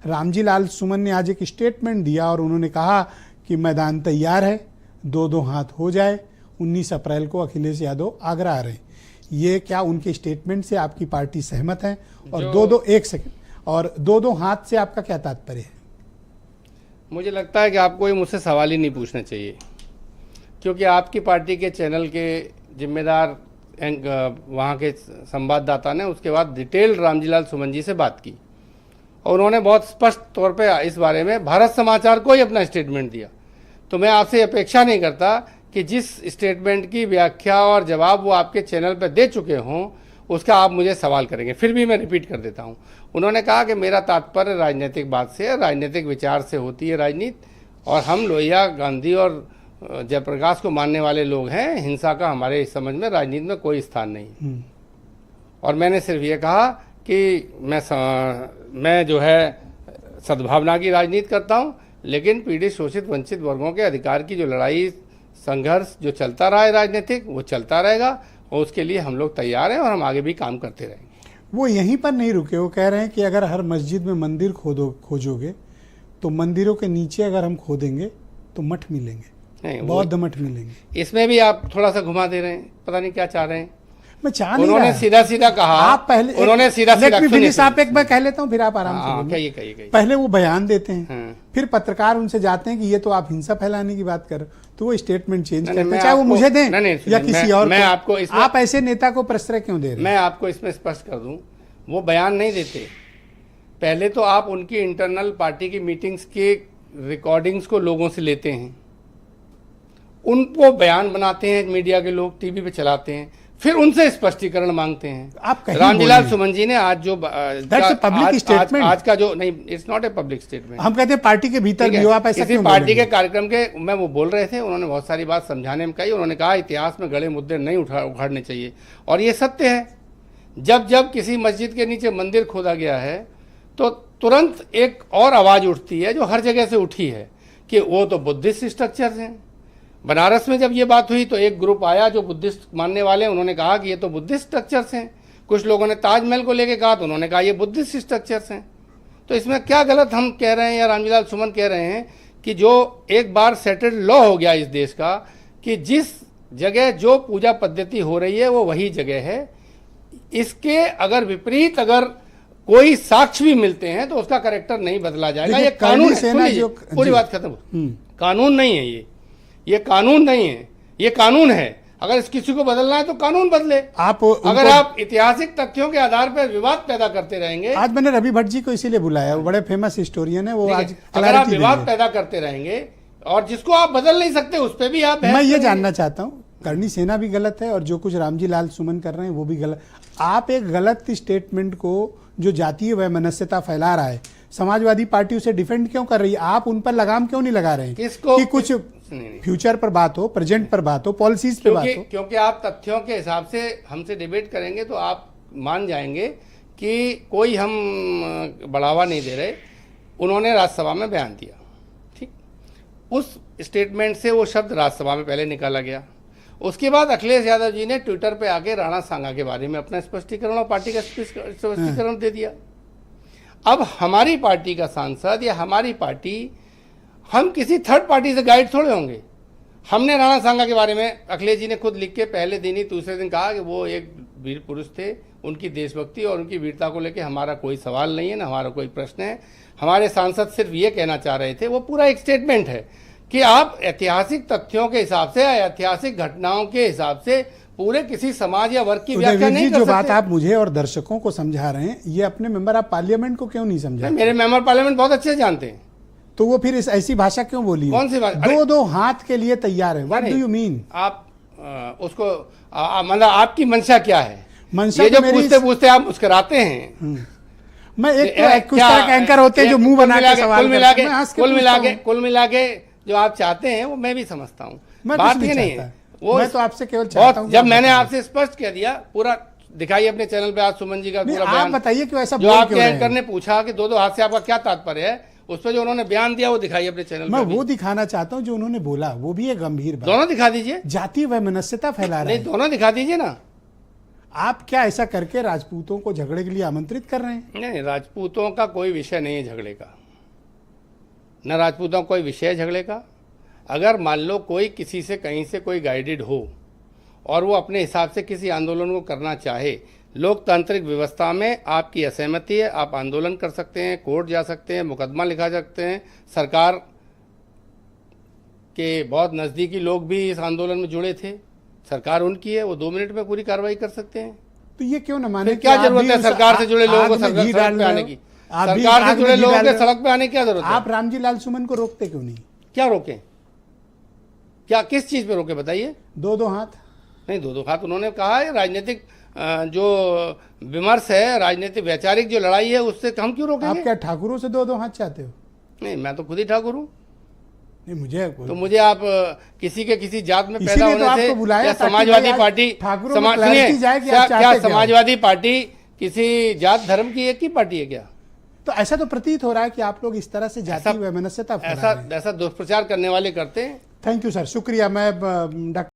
रामजी लाल सुमन ने आज एक स्टेटमेंट दिया और उन्होंने कहा कि मैदान तैयार है, 2-2 हाथ हो जाए, 19 अप्रैल को अखिलेश यादव आगरा आ रहे हैं। ये क्या उनके स्टेटमेंट से आपकी पार्टी सहमत है? और 2-2 हाथ से आपका क्या तात्पर्य है? मुझे लगता है कि आपको ये मुझसे सवाल ही नहीं पूछना चाहिए, क्योंकि आपकी पार्टी के चैनल के जिम्मेदार वहाँ के संवाददाता ने उसके बाद डिटेल रामजीलाल सुमन जी से बात की और उन्होंने बहुत स्पष्ट तौर पे इस बारे में भारत समाचार को ही अपना स्टेटमेंट दिया। तो मैं आपसे अपेक्षा नहीं करता कि जिस स्टेटमेंट की व्याख्या और जवाब वो आपके चैनल पर दे चुके हों उसका आप मुझे सवाल करेंगे। फिर भी मैं रिपीट कर देता हूँ। उन्होंने कहा कि मेरा तात्पर्य राजनीतिक बात से है, राजनीतिक विचार से होती है राजनीति, और हम लोहिया, गांधी और जयप्रकाश को मानने वाले लोग हैं। हिंसा का हमारे इस समझ में राजनीति में कोई स्थान नहीं। और मैंने सिर्फ ये कहा कि मैं जो है सद्भावना की राजनीति करता हूँ, लेकिन पीड़ित, शोषित, वंचित वर्गों के अधिकार की जो लड़ाई, संघर्ष जो चलता रहा है राजनीतिक, वो चलता रहेगा और उसके लिए हम लोग तैयार हैं और हम आगे भी काम करते रहेंगे। वो यहीं पर नहीं रुके, वो कह रहे हैं कि अगर हर मस्जिद में मंदिर खोजोगे तो मंदिरों के नीचे अगर हम खोदेंगे तो मठ मिलेंगे, बौद्ध मठ मिलेंगे। इसमें भी आप थोड़ा सा घुमा दे रहे हैं, पता नहीं क्या चाह रहे हैं। मैं चाह नहीं उन्होंने सीधा सीधा कहा, आप पहले उन्होंने सीधा आप एक मैं कह लेता हूँ, फिर आप आराम से कहिए। पहले वो बयान देते हैं, फिर पत्रकार उनसे जाते हैं कि ये तो आप हिंसा फैलाने की बात कर रहे हो, तो वो स्टेटमेंट चेंज करते हैं, चाहे वो मुझे दें या किसी और को। आप ऐसे नेता को प्रश्रय क्यों दे रहे हैं? मैं आपको इसमें स्पष्ट कर दूं, वो बयान नहीं देते। पहले तो आप उनकी इंटरनल पार्टी की मीटिंग्स के रिकॉर्डिंग्स को लोगों से लेते हैं, उनको बयान बनाते हैं, मीडिया के लोग टीवी पे चलाते हैं, फिर उनसे स्पष्टीकरण मांगते हैं। आप रामजीलाल सुमन जी ने आज जो पब्लिक स्टेटमेंट, आज का जो नहीं, it's not a public statement. हम कहते हैं पार्टी के भीतर भी हो, आप ऐसा क्यों पार्टी के कार्यक्रम के मैं वो बोल रहे थे, उन्होंने बहुत सारी बात समझाने में कही। उन्होंने कहा इतिहास में गड़े मुद्दे नहीं उखाड़ने चाहिए, और ये सत्य है। जब जब किसी मस्जिद के नीचे मंदिर खोदा गया है तो तुरंत एक और आवाज़ उठती है, जो हर जगह से उठी है, कि वो तो बुद्धिस्ट स्ट्रक्चर्स हैं। बनारस में जब ये बात हुई तो एक ग्रुप आया जो बुद्धिस्ट मानने वाले, उन्होंने कहा कि ये तो बुद्धिस्ट स्ट्रक्चर्स हैं। कुछ लोगों ने ताजमहल को लेके कहा तो उन्होंने कहा ये बुद्धिस्ट स्ट्रक्चर्स हैं। तो इसमें क्या गलत हम कह रहे हैं या रामजीलाल सुमन कह रहे हैं कि जो एक बार सेटल्ड लॉ हो गया इस देश का, कि जिस जगह जो पूजा पद्धति हो रही है वो वही जगह है। इसके अगर विपरीत अगर कोई साक्ष्य भी मिलते हैं तो उसका कैरेक्टर नहीं बदला जाएगा। ये कानून है, पूरी बात खत्म। कानून नहीं है ये कानून नहीं है, ये कानून है। अगर इस किसी को बदलना है तो कानून बदले। अगर आप ऐतिहासिक तथ्यों के आधार पर विवाद पैदा करते रहेंगे, आज मैंने रवि भट्ट जी को इसीलिए बुलाया, वो बड़े फेमस हिस्टोरियन है, वो आज अगर आप विवाद पैदा करते रहेंगे और जिसको आप बदल नहीं सकते उस पर भी आप, मैं ये जानना चाहता हूँ, करणी सेना भी गलत है और जो कुछ रामजी लाल सुमन कर रहे हैं वो भी गलत। आप एक गलत स्टेटमेंट को जो जातीय वैमनस्यता फैला रहा है, समाजवादी पार्टी उसे डिफेंड क्यों कर रही है? आप उन पर लगाम क्यों नहीं लगा रहे हैं कि कुछ फ्यूचर पर बात हो, प्रेजेंट पर बात हो, पॉलिसीज पे बात हो? क्योंकि आप तथ्यों के हिसाब से हमसे डिबेट करेंगे तो आप मान जाएंगे कि कोई हम बढ़ावा नहीं दे रहे। उन्होंने राज्यसभा में बयान दिया, ठीक, उस स्टेटमेंट से वो शब्द राज्यसभा में पहले निकाला गया। उसके बाद अखिलेश यादव जी ने ट्विटर पे आके राणा सांगा के बारे में अपना स्पष्टीकरण और पार्टी का स्पष्टीकरण दे दिया। अब हमारी पार्टी का सांसद या हमारी पार्टी, हम किसी थर्ड पार्टी से गाइड थोड़े होंगे। हमने राणा सांगा के बारे में अखिलेश जी ने खुद लिख के पहले दिन ही दूसरे दिन कहा कि वो एक वीर पुरुष थे, उनकी देशभक्ति और उनकी वीरता को लेकर हमारा कोई सवाल नहीं है, ना हमारा कोई प्रश्न है। हमारे सांसद सिर्फ ये कहना चाह रहे थे, वो पूरा एक स्टेटमेंट है कि आप ऐतिहासिक तथ्यों के हिसाब से, ऐतिहासिक घटनाओं के हिसाब से पूरे किसी समाज या वर्ग की व्याख्या नहीं कर सकते। जो बात आप मुझे और दर्शकों को समझा रहे हैं, ये अपने मेंबर ऑफ पार्लियामेंट को क्यों नहीं समझा? मेरे मेंबर पार्लियामेंट बहुत अच्छे से जानते हैं। तो वो फिर ऐसी भाषा क्यों बोली? कौन सी बात? 2-2 हाथ के लिए तैयार है। What do you mean? आप उसको मतलब आपकी मंशा क्या है? मंशा ये जो पूछते पूछते आप मुस्कुराते हैं। मैं एक कुछ तरह के एंकर होते हैं जो मुंह बना के सवाल करते हैं। कुल मिला के जो आप चाहते हैं वो मैं भी समझता हूँ। बात ये नहीं है, वो मैं तो आपसे केवल चाहता हूं, जब मैंने आपसे स्पष्ट कह दिया, पूरा दिखाइए अपने चैनल पे आज सुमन जी का पूरा बयान। आप बताइए क्यों ऐसा जो आपके एंकर ने पूछा कि 2-2 हाथ से आपका क्या तात्पर्य है, उस पर जो उन्होंने बयान दिया वो दिखाइए अपने चैनल पे। मैं वो दिखाना चाहता हूँ जो उन्होंने बोला, वो भी एक गंभीर बात। दोनों दिखा दीजिए। जातीय वैमनस्यता फैला रहे हैं, दोनों दिखा दीजिए ना। आप क्या ऐसा करके राजपूतों को झगड़े के लिए आमंत्रित कर रहे हैं? नहीं, राजपूतों का कोई विषय नहीं है झगड़े का, न राजपूतों का कोई विषय है झगड़े का। अगर मान लो कोई किसी से कहीं से कोई गाइडेड हो और वो अपने हिसाब से किसी आंदोलन को करना चाहे, लोकतांत्रिक व्यवस्था में आपकी असहमति है, आप आंदोलन कर सकते हैं, कोर्ट जा सकते हैं, मुकदमा लिखा सकते हैं। सरकार के बहुत नज़दीकी लोग भी इस आंदोलन में जुड़े थे, सरकार उनकी है, वो 2 मिनट में पूरी कार्रवाई कर सकते हैं। तो ये क्यों न माने? फिर क्या जरूरत है सरकार से जुड़े लोगों को सड़क पे आने की? सरकार से जुड़े लोगों के सड़क पे आने की क्या जरूरत है? आप रामजी लाल सुमन को रोकते क्यों नहीं? क्या रोकें? क्या किस चीज पे रोके बताइए? 2-2 हाथ नहीं, 2-2 हाथ उन्होंने कहा है। राजनीतिक जो विमर्श है, राजनीतिक वैचारिक जो लड़ाई है, उससे हम क्यों आप रोकेंगे? क्या ठाकुरों से 2-2 हाथ चाहते हो? नहीं, मैं तो खुद ही ठाकुर हूँ। नहीं, मुझे तो मुझे आप किसी के किसी जात में पैदा इसीलिए तो होने से आपको बुलाया या ताकि समाजवादी भाई आज पार्टी ठाकुरों में clarity जाए कि आप क्या चाहते क्या हो? समाजवादी पार्टी किसी जात धर्म की एक ही पार्टी है क्या? तो ऐसा तो प्रतीत हो रहा है कि आप लोग इस तरह से जातीय वैमनस्यता फैला रहे हैं। ऐसा दुष्प्रचार करने वाले करते हैं। थैंक यू सर, शुक्रिया। मैं डॉक्टर